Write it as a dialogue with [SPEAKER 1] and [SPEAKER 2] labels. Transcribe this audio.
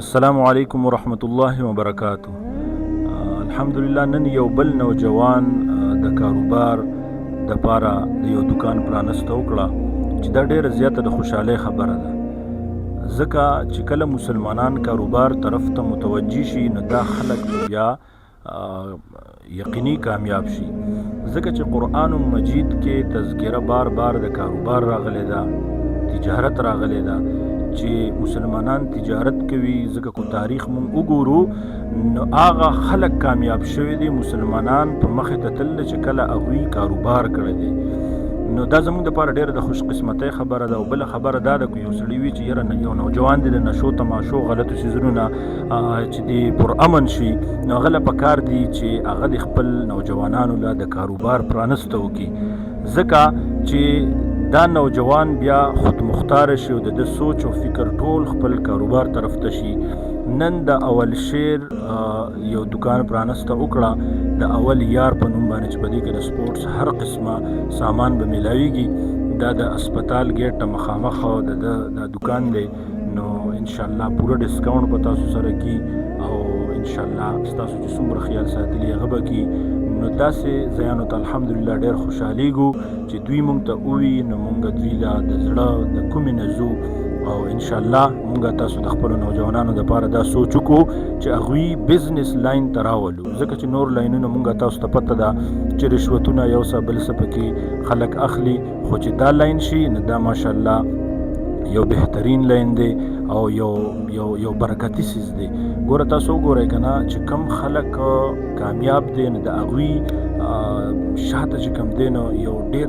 [SPEAKER 1] السلام علیکم ورحمت الله وبرکاتہ. الحمدلله نن یو بل نوجوان د کاروبار د پاره د یو دکان پرانسته وکړه چې دا ډیره زیاته د خوشحالۍ خبره ده، ځکه چې کله مسلمانان کاروبار طرف ته متوجه شي نو دا خلک بیا یقیني کامیاب شي، ځکه چې قرآن مجید کې تذکره بار بار د کاروبار راغلی ده، تجارت راغلی ده چې مسلمانان تجارت کوي. ځکه کو تاریخ مونږ وګورو نو هغه خلک کامیاب شوي دي مسلمانان په مخې ته تلل چې کله هغوی کاروبار کړی دی. نو دا زموږ دپاره ډېره د خوش قسمتۍ خبره ده. او بله خبره دا ده که یو سړي وي چې یاره یو نوجوان دی د نشو تماشو غلطو څیزونو نه چې دی پرامن شي، نو هغه له پکار دي چې هغه د خپل نوجوانانو له د کاروبار پرانسته وکړي، ځکه چې دا نوجوان بیا خود مختار شي او د سوچ او فکر ټول خپل کاروبار طرف ته شي. نن د اول شیر یو دکان پرانسته وکړه د اول یار په نوم باندې چې په دې کې د سپورټس هر قسمه سامان به میلاویږي. دا د اسپتال ګیټ ته مخامخ د دکان دی، نو انشاءالله پوره ډسکاونټ په تاسو سره کی او انشاءالله ستاسو چې څومره خیال ساتلی هغه به کی. نو داسې ځایانو ته الحمدلله ډېر خوشحالیږو چې دوی مونږ ته ووي نو مونږ دوی له د زړه د کومې نه ځو او انشاءالله مونږ تاسو د خپلو نوجوانانو دپاره دا سوچ وکړو چې هغوی بزنس لاین ته راولو، ځکه چې نور لاینونه مونږ تاسو ته پته ده چې رشوتونه یو څه بل څه پکې خلک اخلي، خو چې دا لاین شي نو دا ماشاءالله یو بهترین لاین دی او یو برکتی سیز دی. ګوره تاسو وګورئ که نه چې کم خلک کامیاب دی نو د هغوی شاته چې کم دی نو یو ډېر